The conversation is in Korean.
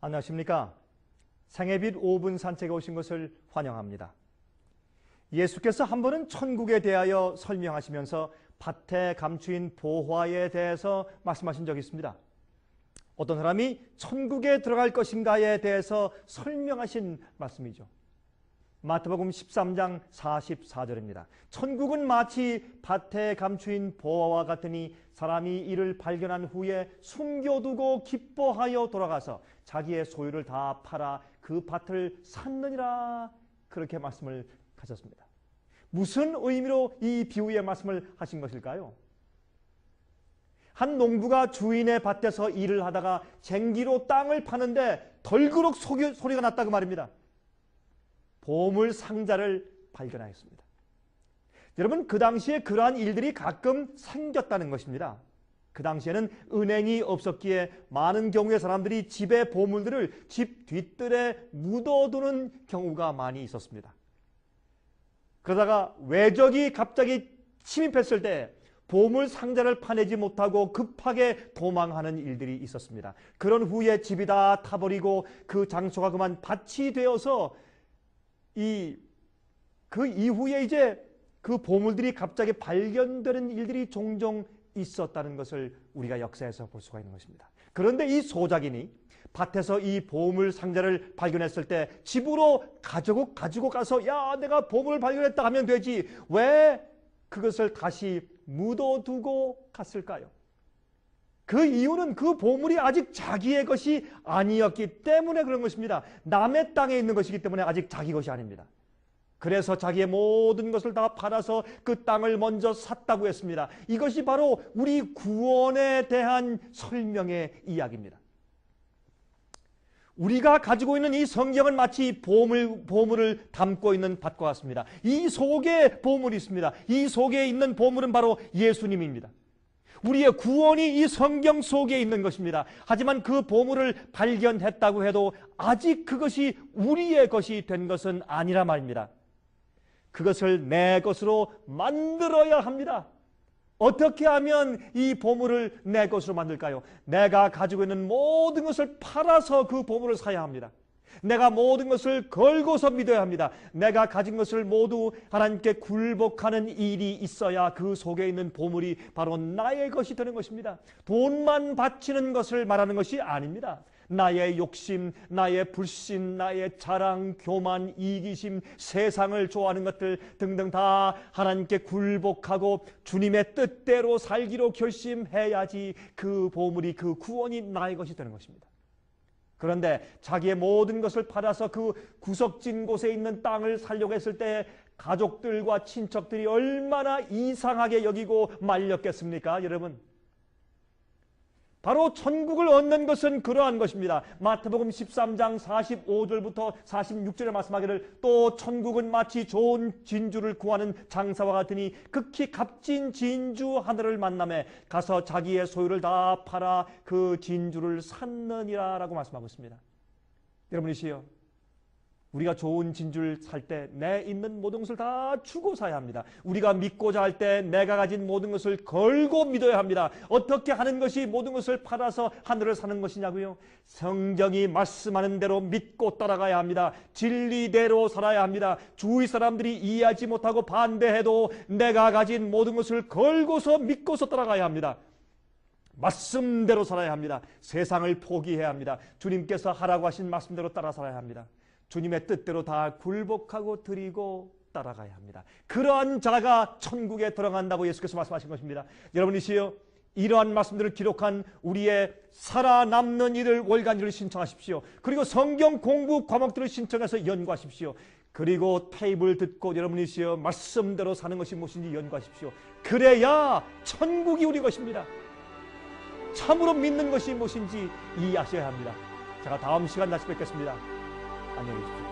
안녕하십니까? 생애빛 5분 산책에 오신 것을 환영합니다. 예수께서 한 번은 천국에 대하여 설명하시면서 밭에 감추인 보화에 대해서 말씀하신 적이 있습니다. 어떤 사람이 천국에 들어갈 것인가에 대해서 설명하신 말씀이죠. 마태복음 13장 44절입니다. 천국은 마치 밭에 감추인 보화와 같으니 사람이 이를 발견한 후에 숨겨두고 기뻐하여 돌아가서 자기의 소유를 다 팔아 그 밭을 샀느니라, 그렇게 말씀을 하셨습니다. 무슨 의미로 이 비유의 말씀을 하신 것일까요? 한 농부가 주인의 밭에서 일을 하다가 쟁기로 땅을 파는데 덜그럭 소리가 났다고 말입니다. 보물 상자를 발견하였습니다. 여러분, 그 당시에 그러한 일들이 가끔 생겼다는 것입니다. 그 당시에는 은행이 없었기에 많은 경우에 사람들이 집의 보물들을 집 뒤뜰에 묻어두는 경우가 많이 있었습니다. 그러다가 외적이 갑자기 침입했을 때 보물 상자를 파내지 못하고 급하게 도망하는 일들이 있었습니다. 그런 후에 집이 다 타버리고 그 장소가 그만 밭이 되어서 그 이후에 이제 그 보물들이 갑자기 발견되는 일들이 종종 있었다는 것을 우리가 역사에서 볼 수가 있는 것입니다. 그런데 이 소작인이 밭에서 이 보물 상자를 발견했을 때 집으로 가지고 가서 야, 내가 보물을 발견했다 하면 되지, 왜 그것을 다시 묻어두고 갔을까요? 그 이유는 그 보물이 아직 자기의 것이 아니었기 때문에 그런 것입니다. 남의 땅에 있는 것이기 때문에 아직 자기 것이 아닙니다. 그래서 자기의 모든 것을 다 팔아서 그 땅을 먼저 샀다고 했습니다. 이것이 바로 우리 구원에 대한 설명의 이야기입니다. 우리가 가지고 있는 이 성경은 마치 보물을 담고 있는 밭과 같습니다. 이 속에 보물이 있습니다. 이 속에 있는 보물은 바로 예수님입니다. 우리의 구원이 이 성경 속에 있는 것입니다. 하지만 그 보물을 발견했다고 해도 아직 그것이 우리의 것이 된 것은 아니라 말입니다. 그것을 내 것으로 만들어야 합니다. 어떻게 하면 이 보물을 내 것으로 만들까요? 내가 가지고 있는 모든 것을 팔아서 그 보물을 사야 합니다. 내가 모든 것을 걸고서 믿어야 합니다. 내가 가진 것을 모두 하나님께 굴복하는 일이 있어야 그 속에 있는 보물이 바로 나의 것이 되는 것입니다. 돈만 바치는 것을 말하는 것이 아닙니다. 나의 욕심, 나의 불신, 나의 자랑, 교만, 이기심, 세상을 좋아하는 것들 등등 다 하나님께 굴복하고 주님의 뜻대로 살기로 결심해야지 그 보물이, 그 구원이 나의 것이 되는 것입니다. 그런데 자기의 모든 것을 팔아서 그 구석진 곳에 있는 땅을 살려고 했을 때 가족들과 친척들이 얼마나 이상하게 여기고 말렸겠습니까, 여러분? 바로 천국을 얻는 것은 그러한 것입니다. 마태복음 13장 45절부터 46절에 말씀하기를, 또 천국은 마치 좋은 진주를 구하는 장사와 같으니 극히 값진 진주 하나를 만나매 가서 자기의 소유를 다 팔아 그 진주를 샀느니라 라고 말씀하고 있습니다. 여러분이시여, 우리가 좋은 진주를 살 때 내 있는 모든 것을 다 주고 사야 합니다. 우리가 믿고자 할 때 내가 가진 모든 것을 걸고 믿어야 합니다. 어떻게 하는 것이 모든 것을 팔아서 하늘을 사는 것이냐고요? 성경이 말씀하는 대로 믿고 따라가야 합니다. 진리대로 살아야 합니다. 주위 사람들이 이해하지 못하고 반대해도 내가 가진 모든 것을 걸고서 믿고서 따라가야 합니다. 말씀대로 살아야 합니다. 세상을 포기해야 합니다. 주님께서 하라고 하신 말씀대로 따라 살아야 합니다. 주님의 뜻대로 다 굴복하고 드리고 따라가야 합니다. 그러한 자가 천국에 들어간다고 예수께서 말씀하신 것입니다. 여러분이시여, 이러한 말씀들을 기록한 우리의 살아남는 일을 월간지를 신청하십시오. 그리고 성경 공부 과목들을 신청해서 연구하십시오. 그리고 테이블 듣고 여러분이시여 말씀대로 사는 것이 무엇인지 연구하십시오. 그래야 천국이 우리 것입니다. 참으로 믿는 것이 무엇인지 이해하셔야 합니다. 제가 다음 시간 다시 뵙겠습니다. 안녕히 계십시오.